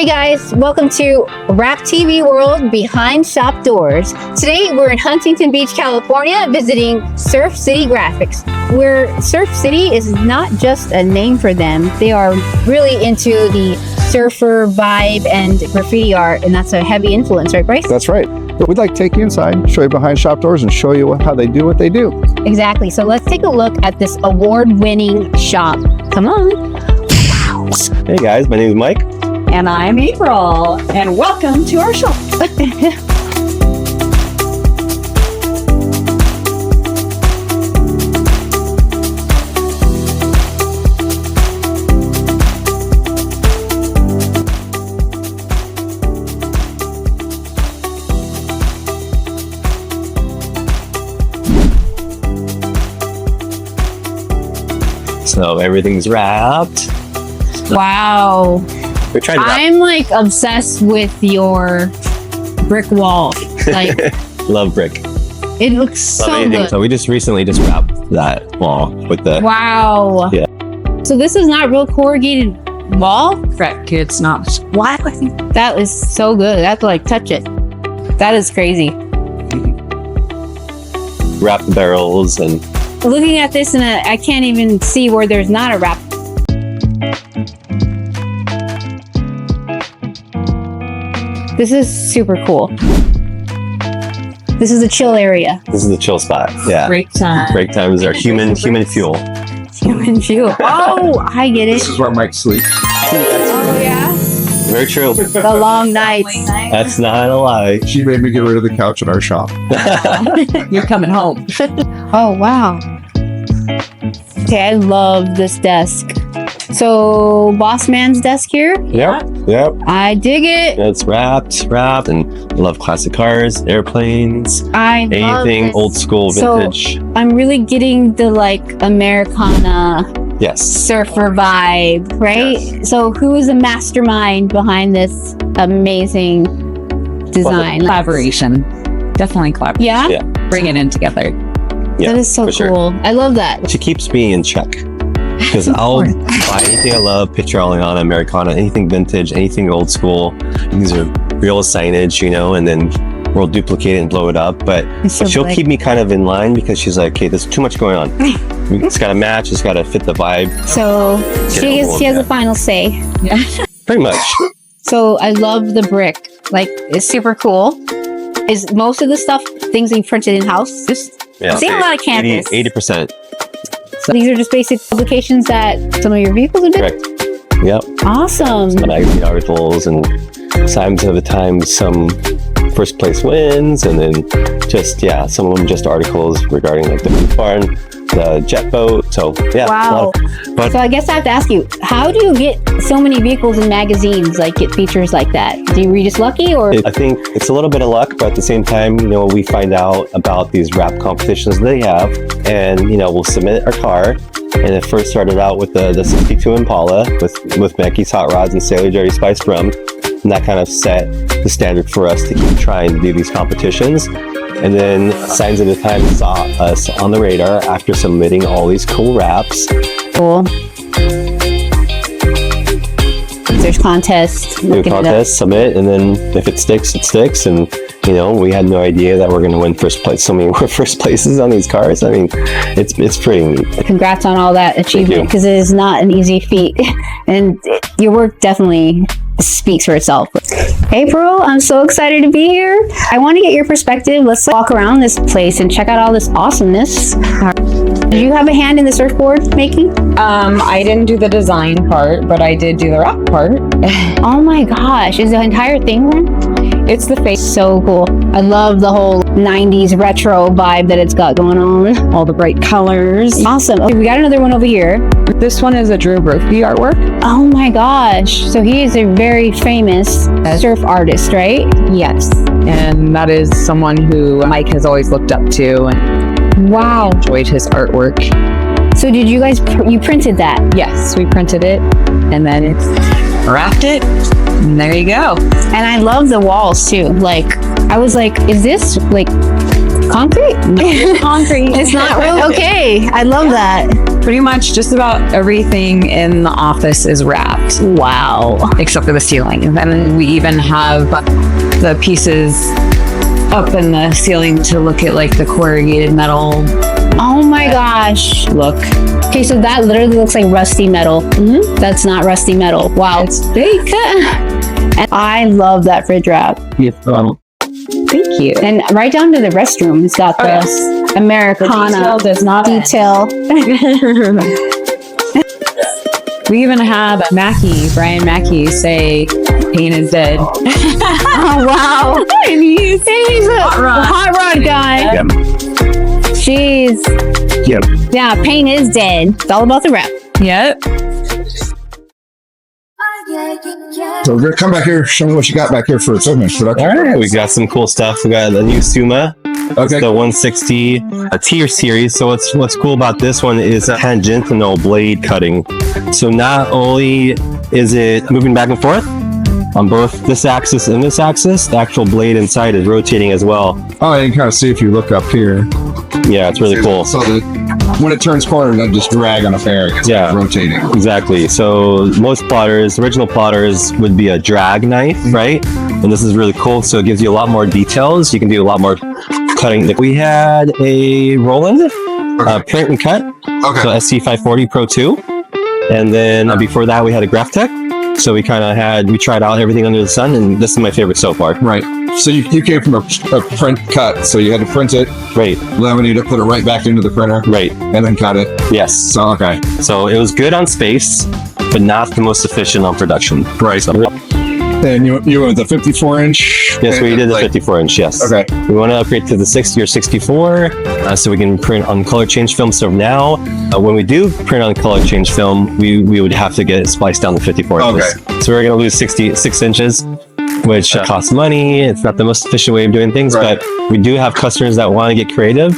Hey guys, welcome to Wrap TV World Behind Shop Doors. Today we're in Huntington Beach, California, visiting Surf City Graphics, where Surf City is not just a name for them. They are really into the surfer vibe and graffiti art, and that's a heavy influence, right, Bryce? That's right. But we'd like to take you inside, show you behind shop doors, and show you how they do what they do. Exactly. So let's take a look at this award-winning shop. Come on. Wow. Hey guys, my name is Mike. And I'm April, and welcome to our shop. So everything's wrapped. Wow. We're trying to wrap. I'm like obsessed with your brick wall. Like, Love brick. it looks so good. So we just recently wrapped that wall with the. Wow. Yeah. So this is not real corrugated wall? Correct, it's not. Why? That is so good. I have to like touch it. That is crazy. Wrap the barrels and. Looking at this and I can't even see where there's not a wrap. This is super cool. This is a chill area. This is the chill spot. Yeah. Break time. Break times are human fuel. Human fuel. Oh, I get it. This is where Mike sleeps. Oh yeah. Very true. The long nights. That's not a lie. She made me get rid of the couch in our shop. You're coming home. Oh wow. Okay, I love this desk. So, boss man's desk here. Yep. I dig it. It's wrapped, and I love classic cars, airplanes, I love anything this. old school, vintage. So, I'm really getting the like Americana Yes. surfer vibe, right? Yes. So, who is the mastermind behind this amazing design? Collaboration. Definitely collaboration. Yeah? Yeah. Bring it in together. Yeah, That is so for sure. cool. I love that. She keeps me in check. Because I'll buy anything I love, picture Artistry, Americana, anything vintage, anything old school. These are real signage, you know, and then we'll duplicate it and blow it up. But So she'll like- keep me kind of in line because she's like, okay, there's too much going on. It's got to match. It's got to fit the vibe. So, she has the final say. Yeah. Pretty much. So, I love the brick. Like, it's super cool. Is most of the stuff things that you printed in-house? Yeah. I've seen a lot of canvas. 80%. So these are just basic publications that some of your vehicles have been? Correct. Yep. Awesome. Some magazine articles and times of the time some first place wins, and then some of them just articles regarding like the food barn, the jet boat. So yeah. Wow. But So I guess I have to ask you, how do you get so many vehicles in magazines, like get features like that? Were you just lucky or? I think it's a little bit of luck, but at the same time, you know, we find out about these wrap competitions they have, and you know, we'll submit our car. And it first started out with the 62 Impala with Mackey's Hot Rods and Sailor Jerry Spiced Rum, and that kind of set the standard for us to keep trying to do these competitions. And then Signs of the Time saw us on the radar after submitting all these cool wraps. Cool. There's contests. Do contests, submit, and then if it sticks, it sticks. And you know, we had no idea that we're going to win first place. So many were first places on these cars. I mean, it's pretty neat. Congrats on all that achievement, because it is not an easy feat, and your work definitely speaks for itself. April, I'm so excited to be here. I want to get your perspective. Let's walk around this place and check out all this awesomeness. Did you have a hand in the surfboard making? I didn't do the design part, but I did do the wrap part. Oh my gosh, is the entire thing then? It's the face. So cool. I love the whole 90s retro vibe that it's got going on. All the bright colors. Awesome. Okay, we got another one over here. This one is a Brophy artwork. Oh my gosh. So he is a very famous surf artist, right? Yes. And that is someone who Mike has always looked up to and Wow. enjoyed his artwork. So did you guys, you printed that? Yes, we printed it and then wrapped it. And there you go. And I love the walls too. Like, I was like, is this like Concrete? concrete. It's not real. Okay, I love that. Pretty much just about everything in the office is wrapped. Wow. Except for the ceiling. And then we even have the pieces up in the ceiling to look at like the corrugated metal Oh my gosh. look. Okay, so that literally looks like rusty metal. That's not rusty metal. Wow. It's big. And I love that fridge wrap. Thank you. And right down to the restroom, it's got the Americana does not detail. We even have Brian Mackey say paint is dead. Oh wow. And he's a hot rod guy. Yep. Jeez. Yep. Yeah, paint is dead. It's all about the wrap. Yep. So we're gonna come back here. Show me what you got back here for production. All right, we got some cool stuff. We got the new Suma. Okay. The 160 tier series. So what's cool about this one is a tangential blade cutting. So not only is it moving back and forth on both this axis and this axis, the actual blade inside is rotating as well. Oh, you can kind of see if you look up here. Yeah, it's really cool. So when it turns corner, it just drag on a fair. It's rotating. Exactly. So most plotters, original plotters would be a drag knife, right? And this is really cool. So it gives you a lot more details. You can do a lot more cutting. We had a Roland print and cut. Okay. So SC540 Pro 2. And then before that, we had a Graphtec. So we tried out everything under the sun, and this is my favorite so far. Right. So you came from a print cut, so you had to print it, Right. laminate it, put it right back into the printer, Right. and then cut it. Yes. So, okay. So it was good on space, but not the most efficient on production. Right. So, And you went with the 54-inch? yes, we did the 54-inch, yes. Okay. We want to upgrade to the 60 or 64 so we can print on color change film. So now, when we do print on color change film, we would have to get it spliced down to 54 inches. So we're going to lose 66 inches, which costs money. It's not the most efficient way of doing things, Right. but we do have customers that want to get creative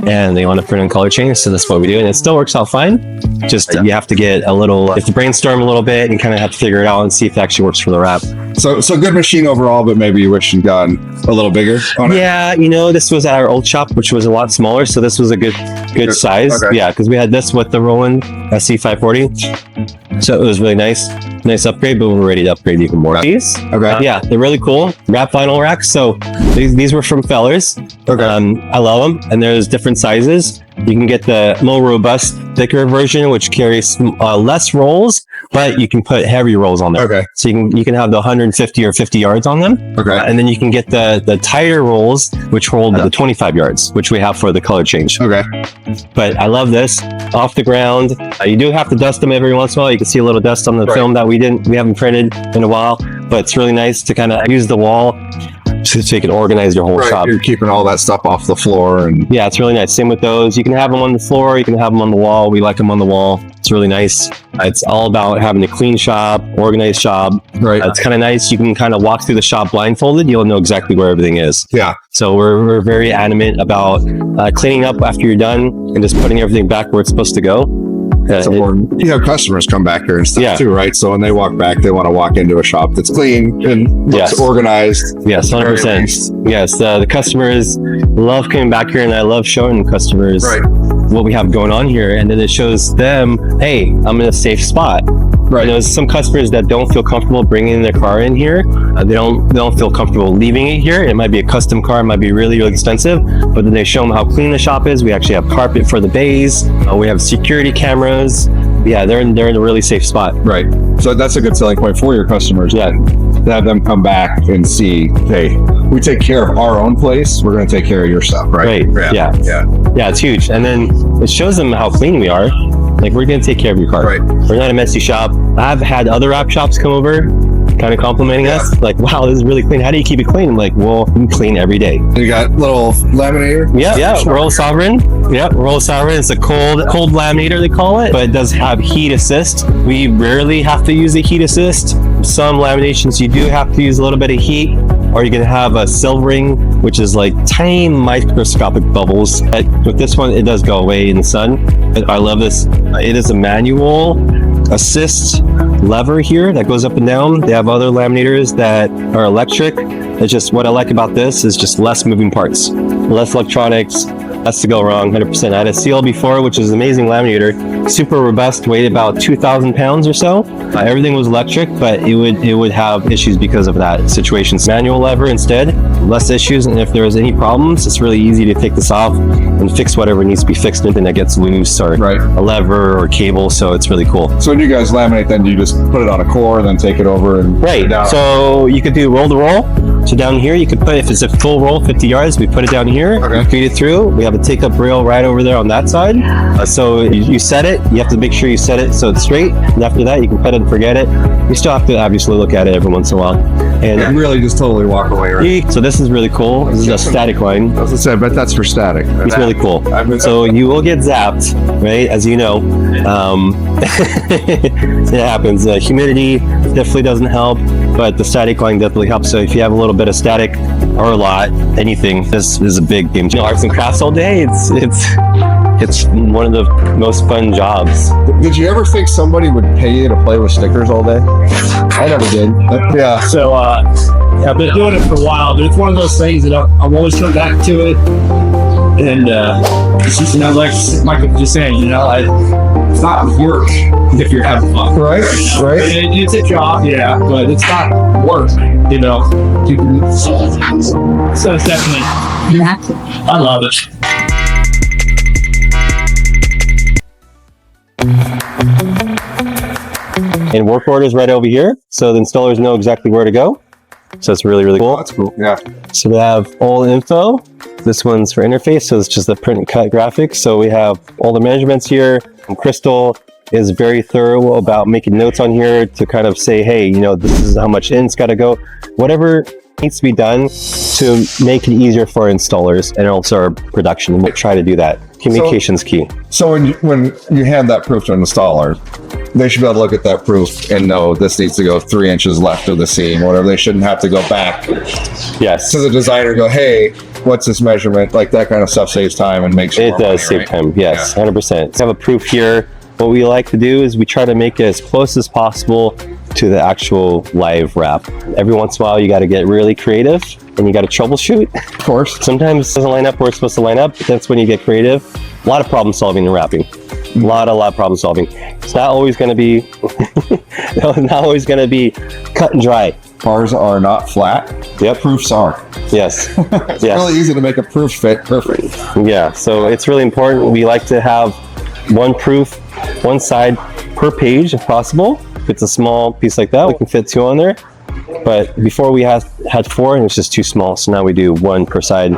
and they want to print on color change. So that's what we do. And it still works out fine. Just you have to get you have to brainstorm a little bit and kind of have to figure it out and see if it actually works for the wrap. So good machine overall, but maybe you wish you'd gotten a little bigger on it. Yeah, this was at our old shop, which was a lot smaller. So this was a good size. Okay. Yeah, because we had this with the Roland SC540. So it was really nice upgrade, but we're ready to upgrade even more. These, Okay. yeah, they're really cool. Wrap vinyl racks. So these were from Fellers. Okay. I love them, and there's different sizes. You can get the more robust, thicker version, which carries less rolls, but you can put heavy rolls on there. Okay. So you can have the 150 or 50 yards on them. Okay. And then you can get the tighter rolls, which hold the 25 yards, which we have for the color change. Okay. But I love this. Off the ground. You do have to dust them every once in a while. You can see a little dust on the Right. film that we haven't printed in a while, but it's really nice to kind of use the wall so you can organize your whole Right. shop. You're keeping all that stuff off the floor and Yeah, it's really nice. Same with those. You can have them on the floor. You can have them on the wall. We like them on the wall. It's really nice. It's all about having a clean shop, organized shop. right. It's kind of nice. You can kind of walk through the shop blindfolded. You'll know exactly where everything is. Yeah. So we're very adamant about cleaning up after you're done and just putting everything back where it's supposed to go. It's important. You have customers come back here and stuff Yeah. too, right? So when they walk back, they want to walk into a shop that's clean and looks Yes. organized. Yes, 100%. Yes, the customers love coming back here, and I love showing customers Right. what we have going on here, and then it shows them, hey, I'm in a safe spot. Right. There's some customers that don't feel comfortable bringing their car in here. They don't feel comfortable leaving it here. It might be a custom car, it might be really, really expensive, but then they show them how clean the shop is. We actually have carpet for the bays. We have security cameras. Yeah, they're in a really safe spot. Right. So that's a good selling point for your customers. Yeah. To have them come back and see, hey, we take care of our own place. We're going to take care of your stuff, right? Right. Yeah. Yeah. Yeah, it's huge. And then it shows them how clean we are. Like, we're going to take care of your car. Right. We're not a messy shop. I've had other wrap shops come over kind of complimenting us. Like, wow, this is really clean. How do you keep it clean? I'm like, well, we clean every day. You got little laminator? Yeah, Roll Sovereign. Yeah, Roll Sovereign. It's a cold laminator, they call it, but it does have heat assist. We rarely have to use the heat assist. Some laminations you do have to use a little bit of heat, or you can have a silvering, which is like tiny microscopic bubbles. But with this one, it does go away in the sun. I love this. It is a manual assist lever here that goes up and down. They have other laminators that are electric. It's just what I like about this is just less moving parts. less electronics, less to go wrong, 100%. I had a seal before, which is an amazing laminator, super robust, weighed about 2,000 pounds or so. Everything was electric, but it would have issues because of that situation. Manual lever instead, less issues, and if there was any problems, it's really easy to take this off and fix whatever needs to be fixed, anything that gets loose or a lever or cable, so it's really cool. So when you guys laminate, then you just put it on a core and then take it over and put it down. So you could do roll to roll. So down here, you could put, if it's a full roll, 50 yards, we put it down here, feed it through. We have a take-up rail right over there on that side. So you set it, you have to make sure you set it so it's straight, and after that, you can put it and forget it. You still have to obviously look at it every once in a while. And really just totally walk away, right? So this is really cool. This is a static line. I was gonna say, I bet that's for static. It's really cool. So you will get zapped, right? As you know, it happens. Humidity definitely doesn't help, but the static line definitely helps. So if you have a little bit of static or a lot, anything, this is a big game changer. Arts and crafts all day. It's one of the most fun jobs. Did you ever think somebody would pay you to play with stickers all day? I never did. Yeah. So I've been doing it for a while, but it's one of those things that I've always come back to it. And it's just, like Michael was just saying, it's not work if you're having fun. Right. It's a job, yeah, but it's not work, So it's definitely, I love it. And work orders right over here, so the installers know exactly where to go. So it's really, really cool. Oh, that's cool. Yeah. So we have all the info. This one's for interface, so it's just the print and cut graphics. So we have all the measurements here. And Crystal is very thorough about making notes on here to kind of say, hey, this is how much in it's got to go. Whatever needs to be done to make it easier for our installers and also our production. We'll try to do that. Communication's key. So when you hand that proof to an installer, they should be able to look at that proof and know this needs to go 3 inches left of the seam, or whatever. They shouldn't have to go back to the designer and go, hey, what's this measurement? Like that kind of stuff saves time and makes it does save time. Yes, 100%. So I have a proof here. What we like to do is we try to make it as close as possible to the actual live wrap. Every once in a while, you got to get really creative and you got to troubleshoot. Of course. Sometimes it doesn't line up where it's supposed to line up, but that's when you get creative. A lot of problem solving and wrapping. A lot of problem solving. It's not always going to be, cut and dry. Cars are not flat. Yep. Proofs are. Yes. It's really easy to make a proof fit perfect. Yeah. So it's really important. We like to have one proof, one side per page if possible. If it's a small piece like that, we can fit 2 on there. But before we had 4 and it's just too small. So now we do 1 per side.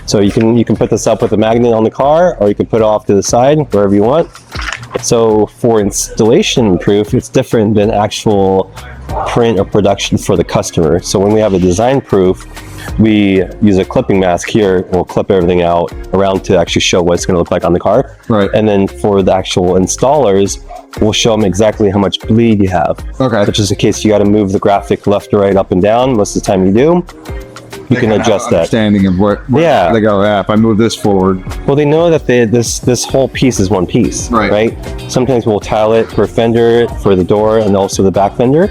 So you can put this up with a magnet on the car, or you can put it off to the side, wherever you want. So for installation proof, it's different than actual print or production for the customer. So when we have a design proof, we use a clipping mask here. We'll clip everything out around to actually show what it's going to look like on the car. Right. And then for the actual installers, we'll show them exactly how much bleed you have. Okay. Which is in case you got to move the graphic left or right, up and down. Most of the time you do. You can adjust that. Understanding of what they go, if I move this forward. Well, they know that this whole piece is one piece, right? Sometimes we'll tile it per fender for the door and also the back fender.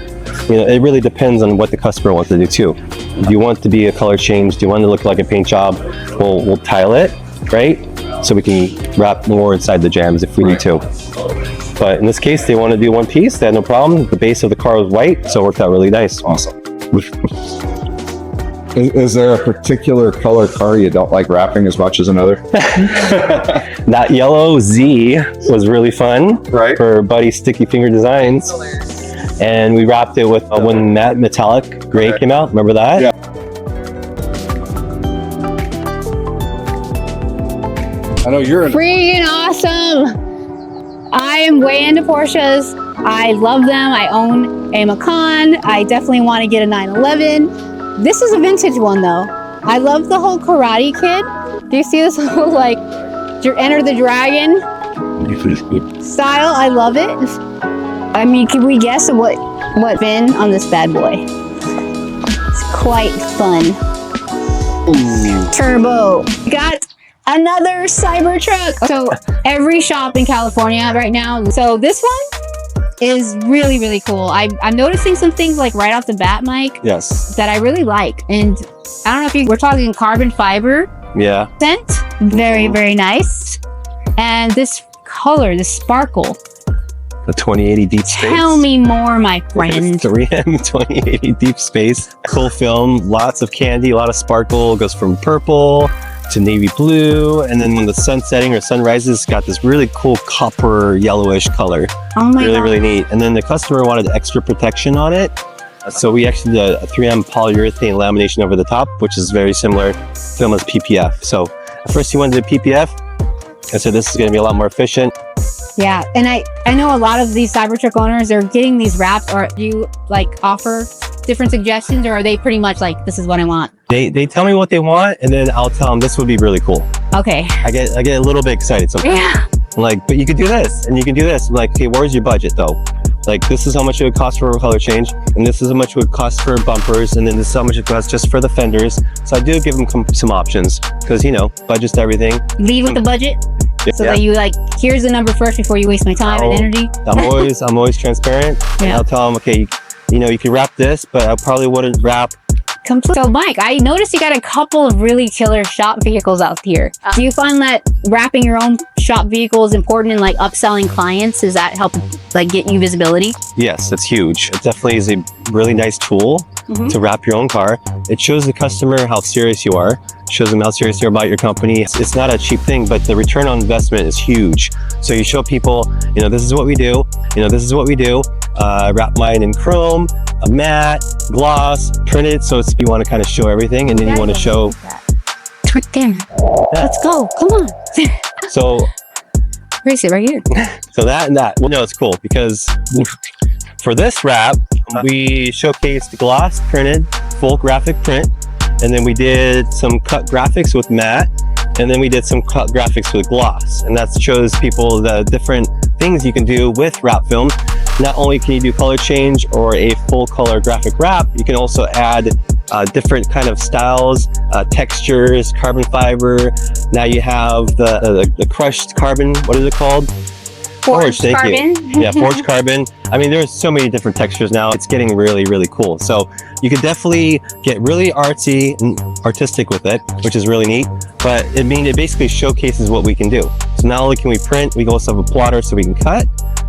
It really depends on what the customer wants to do too. Do you want to be a color change? Do you want to look like a paint job? We'll tile it, right? So we can wrap more inside the jams if we need to. But in this case, they want to do one piece. They had no problem. The base of the car was white, so it worked out really nice. Awesome. Is there a particular color car you don't like wrapping as much as another? That yellow Z was really fun for Buddy Sticky Finger Designs. And we wrapped it with when matte metallic gray came out. Remember that? Yeah. I know you're freaking awesome. I am way into Porsches. I love them. I own a Macan. I definitely want to get a 911. This is a vintage one though. I love the whole Karate Kid. Do you see this whole like Enter the Dragon style? I love it. I mean, can we guess what VIN on this bad boy? It's quite fun. Ooh. Turbo. Got another Cybertruck. So every shop in California right now. So this one is really, really cool. I'm noticing some things like right off the bat, Mike. Yes. That I really like. And I don't know if we're talking carbon fiber Yeah. Scent, very, very nice. And this color, the sparkle. The 2080 deep space. Tell me more, my friend. 3M 2080 deep space. Cool film, lots of candy, a lot of sparkle. It goes from purple to navy blue, and then when the sun's setting or sun rises, it's got this really cool copper yellowish color. Oh my God. Really neat. And then the customer wanted extra protection on it, so we actually did a 3M polyurethane lamination over the top, which is very similar film as PPF. So at first he wanted the PPF. I said this is going to be a lot more efficient. Yeah, and I know a lot of these Cybertruck owners are getting these wrapped. Or do you like offer different suggestions, or are they pretty much like, this is what I want? They tell me what they want, and then I'll tell them this would be really cool. Okay. I get a little bit excited sometimes. Yeah. I'm like, but you could do this and you can do this. I'm like, okay, where's your budget though? Like, this is how much it would cost for a color change, and this is how much it would cost for bumpers, and then this is how much it costs just for the fenders. So I do give them some options, because, you know, budget's everything. Lead with the budget. So Yeah. that you like, here's the number first before you waste my time and energy. I'm always transparent. And Yeah. I'll tell them, okay, you know, you can wrap this, but I probably wouldn't wrap. So Mike, I noticed you got a couple of really killer shop vehicles out here. Do you find that wrapping your own shop vehicle is important in like upselling clients? Does that help like get you visibility? Yes, that's huge. It definitely is a really nice tool to wrap your own car. It shows the customer how serious you are. It shows them how serious you are about your company. It's not a cheap thing, but the return on investment is huge. So you show people, you know, this is what we do. You know, this is what we do. I wrap mine in chrome, a matte, gloss, printed. So it's, you want to kind of show everything, and then you want to show. It's right there. Let's go. Come on. So Race it right here. So that and that. Well, no, it's cool because for this wrap, we showcased gloss printed, full graphic print, and then we did some cut graphics with matte, and then we did some cut graphics with gloss, and that shows people the different things you can do with wrap film. Not only can you do color change or a full color graphic wrap, you can also add different kind of styles, textures, carbon fiber. Now you have the crushed carbon. What is it called? Forged carbon. Yeah, forged carbon. I mean, there's so many different textures now. It's getting really, really cool. So you could definitely get really artsy and artistic with it, which is really neat. But it basically showcases what we can do. So not only can we print, we also have a plotter so we can cut.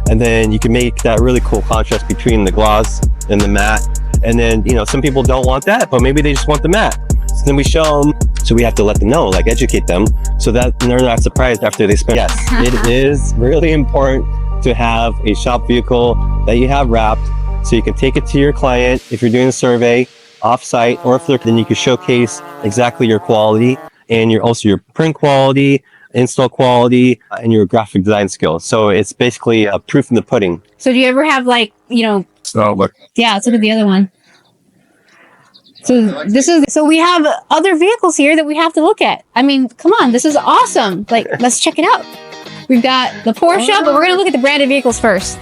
And then you can make that really cool contrast between the gloss and the matte. And then, you know, some people don't want that, but maybe they just want the matte. So then we show them, so we have to let them know, like educate them, so that they're not surprised after they spend. Yes, it is really important to have a shop vehicle that you have wrapped, so you can take it to your client if you're doing a survey off-site, or if then you can showcase exactly your quality and your print quality, install quality, and your graphic design skills. So it's basically a proof in the pudding. So do you ever have like, you know, yeah, let's look at the other one. So we have other vehicles here that we have to look at. I mean, come on, this is awesome. Like, let's check it out. We've got the Porsche, but we're gonna look at the branded vehicles first.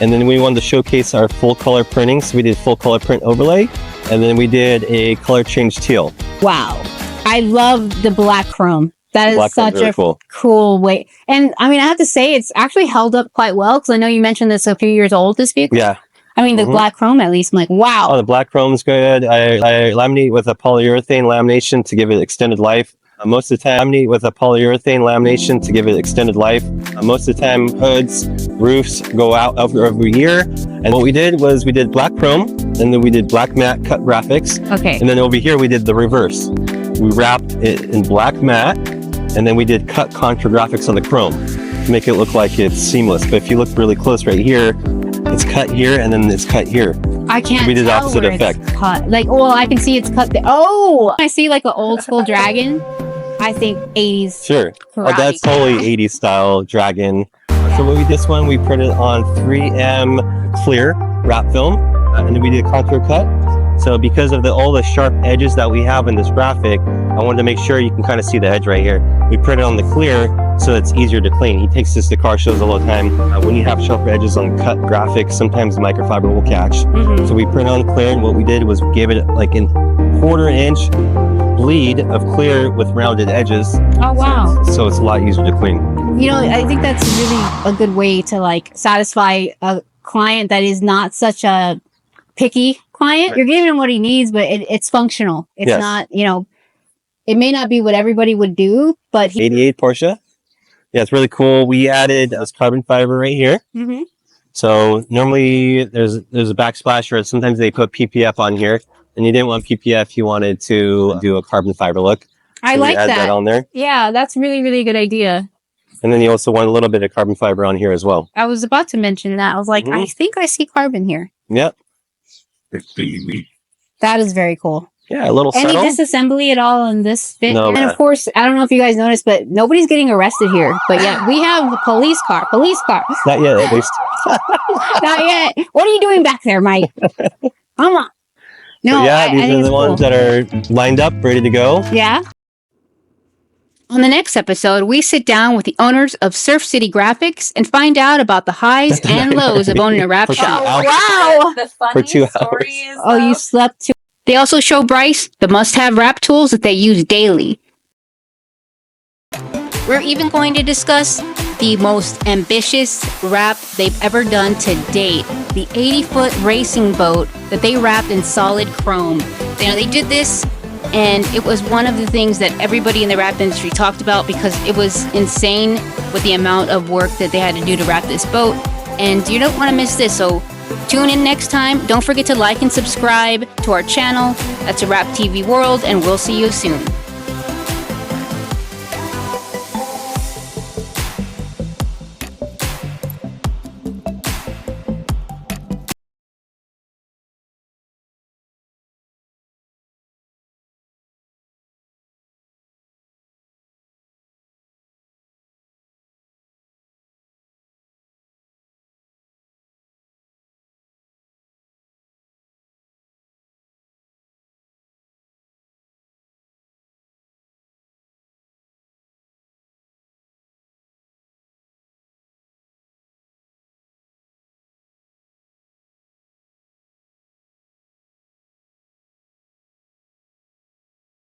And then we wanted to showcase our full color printing. So we did full color print overlay, and then we did a color change teal. Wow. I love the black chrome. That is such a cool way. And I mean, I have to say, it's actually held up quite well, because I know you mentioned this a few years old, this vehicle. Yeah. I mean, the black chrome, at least, I'm like, wow. Oh, the black chrome is good. I laminate with a polyurethane lamination to give it extended life. Most of the time, laminate with a polyurethane lamination to give it extended life. Most of the time, hoods, roofs go out every year. And what we did was we did black chrome, and then we did black matte cut graphics. Okay. And then over here, we did the reverse. We wrapped it in black matte, and then we did cut contour graphics on the chrome to make it look like it's seamless. But if you look really close right here, it's cut here, and then it's cut here. I can't We did the tell opposite where effect. It's cut. Like, well, I can see it's cut there. Oh, I see like an old school dragon. I think 80s. Sure. Oh, karate. that's totally 80s style dragon. So what we this one, we printed on 3M clear wrap film, and then we did a contour cut. So because of all the sharp edges that we have in this graphic, I wanted to make sure you can kind of see the edge right here. We printed on the clear so it's easier to clean. He takes this to car shows all the time. When you have sharp edges on cut graphics, sometimes the microfiber will catch. So we printed on clear, and what we did was we gave it like a 1/4 inch bleed of clear with rounded edges. Oh, wow. So it's a lot easier to clean. You know, I think that's really a good way to like satisfy a client that is not such a picky client. You're giving him what he needs, but it's functional. It's not, you know, It may not be what everybody would do, but 88 Porsche. Yeah, it's really cool. We added this carbon fiber right here. Mhm. So normally there's a backsplash, or sometimes they put PPF on here, and you didn't want PPF. You wanted to do a carbon fiber look. I So we like add that. on there. Yeah, that's really, really good idea. And then you also want a little bit of carbon fiber on here as well. I was about to mention that. I was like, I think I see carbon here. Yep. That is very cool. Yeah, a little Any subtle. disassembly at all in this fit? No, And of course, I don't know if you guys noticed, but nobody's getting arrested here. But yet we have a police car. Not yet, at least. Not yet. What are you doing back there, Mike? Come on. No, But yeah, I these think are it's the ones cool. that are lined up, ready to go. Yeah. On the next episode, we sit down with the owners of Surf City Graphics and find out about the highs and lows of owning a wrap For 2 shop. hours. Wow. The For 2 funniest story is Oh, you slept too. They also show Bryce the must-have wrap tools that they use daily. We're even going to discuss the most ambitious wrap they've ever done to date. The 80-foot racing boat that they wrapped in solid chrome. You know, they did this, and it was one of the things that everybody in the wrap industry talked about because it was insane with the amount of work that they had to do to wrap this boat. And you don't want to miss this, so tune in next time. Don't forget to like and subscribe to our channel. That's a Wrap TV World, and we'll see you soon.